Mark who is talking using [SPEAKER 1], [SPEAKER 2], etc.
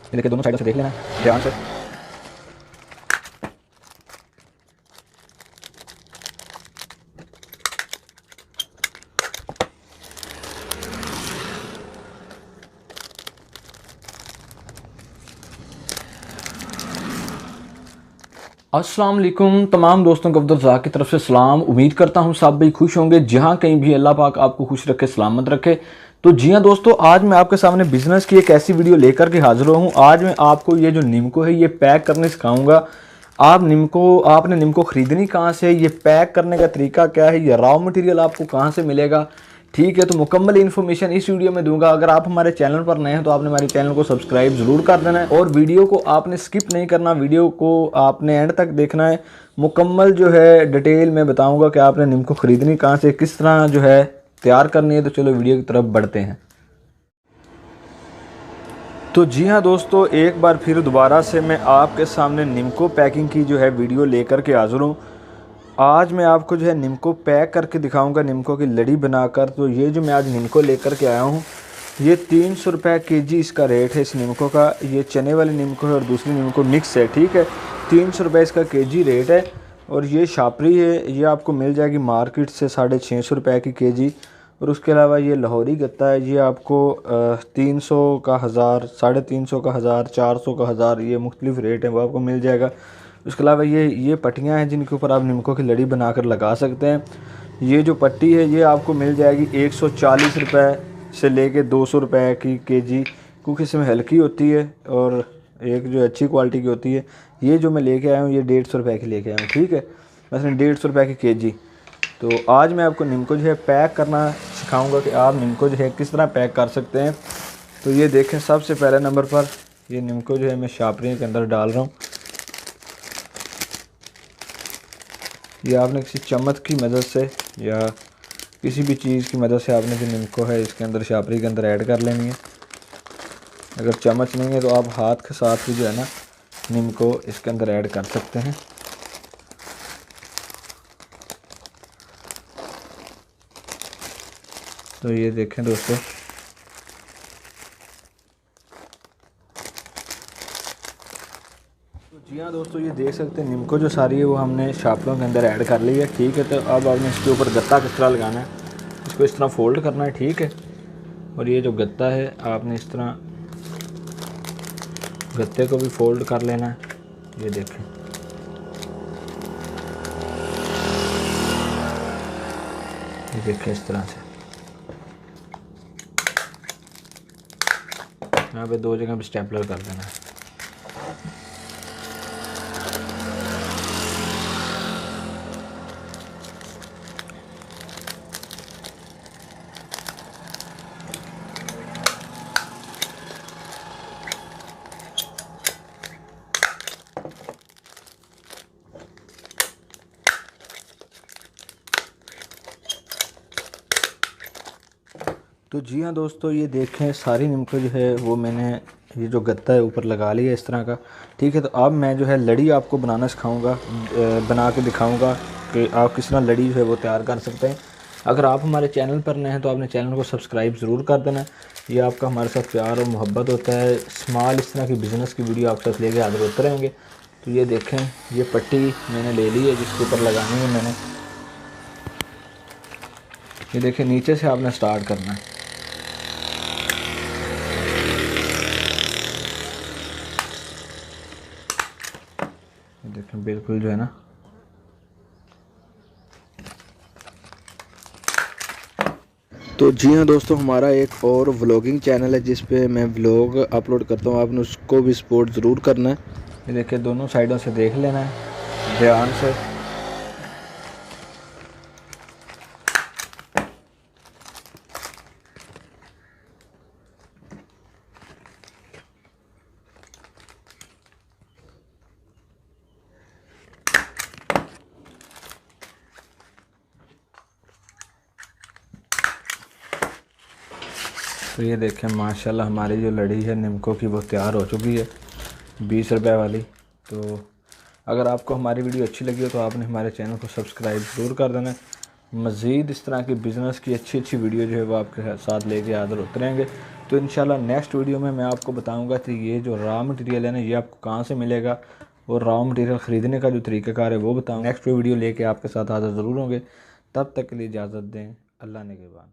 [SPEAKER 1] ये देखिए दोनों साइडों से देख लेना ध्यान से। अस्सलाम वालेकुम तमाम दोस्तों को अब्दुल रज़ाक की तरफ से सलाम। उम्मीद करता हूँ सब भाई खुश होंगे, जहाँ कहीं भी अल्लाह पाक आपको खुश रखे, सलामत रखे। तो जी हाँ दोस्तों, आज मैं आपके सामने बिज़नेस की एक ऐसी वीडियो लेकर के हाजिर हूँ। आज मैं आपको ये जो निम्को है ये पैक करने सिखाऊंगा। आपने निम्को ख़रीदनी कहाँ से, ये पैक करने का तरीका क्या है, ये रॉ मटेरियल आपको कहाँ से मिलेगा, ठीक है। तो मुकम्मल इन्फॉर्मेशन इस वीडियो में दूंगा। अगर आप हमारे चैनल पर नए हैं तो आपने हमारे चैनल को सब्सक्राइब ज़रूर कर देना है और वीडियो को आपने स्किप नहीं करना, वीडियो को आपने एंड तक देखना है। मुकम्मल जो है डिटेल में बताऊंगा कि आपने निम्को ख़रीदनी कहाँ से, किस तरह जो है तैयार करनी है। तो चलो वीडियो की तरफ बढ़ते हैं। तो जी हाँ दोस्तों, एक बार फिर दोबारा से मैं आपके सामने निम्को पैकिंग की जो है वीडियो लेकर के हाज़िर हूँ। आज मैं आपको जो है निम्को पैक करके दिखाऊंगा, निम्को की लड़ी बनाकर। तो ये जो मैं आज निम्को लेकर के आया हूँ, ये 300 रुपये केजी इसका रेट है इस निम्को का। ये चने वाली निम्को है और दूसरी निम्को मिक्स है, ठीक है। 300 रुपये इसका केजी रेट है। और ये शापरी है, ये आपको मिल जाएगी मार्केट से 650 रुपये की केजी। और उसके अलावा ये लाहौरी गत्ता है, ये आपको 300 का 1000, 350 का 1000, 400 का 1000, ये मुख्तलिफ रेट है वो आपको मिल जाएगा। उसके अलावा ये पट्टियाँ हैं जिनके ऊपर आप निम्को की लड़ी बनाकर लगा सकते हैं। ये जो पट्टी है ये आपको मिल जाएगी 140 रुपये से लेके 200 रुपये की केजी, क्योंकि इसमें हल्की होती है और एक जो अच्छी क्वालिटी की होती है। ये जो मैं लेके आया हूँ ये 150 रुपये की लेके आया हूँ, ठीक है। मसलन 150 रुपये की केजी। तो आज मैं आपको निम्को जो है पैक करना सिखाऊंगा कि आप निम्को जो है किस तरह पैक कर सकते हैं। तो ये देखें, सबसे पहले नंबर पर ये निम्को जो है मैं शापरी के अंदर डाल रहा हूँ। ये आपने किसी चम्मच की मदद से या किसी भी चीज़ की मदद से आपने जो निम्को है इसके अंदर शापरी के अंदर ऐड कर लेनी है। अगर चम्मच नहीं है तो आप हाथ के साथ भी जो है ना निम्को इसके अंदर ऐड कर सकते हैं। तो ये देखें दोस्तों, तो जी हाँ दोस्तों, ये देख सकते हैं निम्को जो सारी है वो हमने शापरों के अंदर ऐड कर ली है, ठीक है। तो अब आपने इसके ऊपर गत्ता किस तरह लगाना है, इसको इस तरह फोल्ड करना है, ठीक है। और ये जो गत्ता है आपने इस तरह गत्ते को भी फोल्ड कर लेना है। ये देखें, ये देखें इस तरह से। यहाँ पे 2 जगह पे स्टेपलर कर देना है। तो जी हाँ दोस्तों, ये देखें सारी निम्को जो है वो मैंने ये जो गत्ता है ऊपर लगा लिया इस तरह का, ठीक है। तो अब मैं जो है लड़ी आपको बनाना सिखाऊंगा, बना के दिखाऊंगा कि आप किस तरह लड़ी जो है वो तैयार कर सकते हैं। अगर आप हमारे चैनल पर नए हैं तो आपने चैनल को सब्सक्राइब ज़रूर कर देना। ये आपका हमारे साथ प्यार और मोहब्बत होता है। स्मॉल इस तरह की बिज़नेस की वीडियो आपके साथ लेके हाजिर होते रहेंगे। तो ये देखें, ये पट्टी मैंने ले ली है जिसके ऊपर लगानी है मैंने। ये देखें, नीचे से आपने स्टार्ट करना है। देखें बिल्कुल जो है ना, तो जी हाँ दोस्तों, हमारा एक और व्लॉगिंग चैनल है जिस पे मैं व्लॉग अपलोड करता हूँ, आपने उसको भी सपोर्ट ज़रूर करना है। ये देखिए दोनों साइडों से देख लेना है ध्यान से। तो ये देखें माशाल्लाह हमारी जो लड़ी है निम्को की वो तैयार हो चुकी है 20 रुपये वाली। तो अगर आपको हमारी वीडियो अच्छी लगी हो तो आपने हमारे चैनल को सब्सक्राइब ज़रूर कर देना। मज़ीद इस तरह की बिज़नेस की अच्छी अच्छी वीडियो जो है वो आपके साथ लेके हाज़िर होते रहेंगे। तो इंशाल्लाह नेक्स्ट वीडियो में मैं आपको बताऊंगा कि ये जो रॉ मटेरियल है ना ये आपको कहाँ से मिलेगा, और रॉ मटेरियल ख़रीदने का जो तरीक़ाकार है वो बताऊँ। नेक्स्ट वीडियो लेके आपके साथ हाज़िर ज़रूर होंगे। तब तक के लिए इजाज़त दें। अल्लाह निगहबान।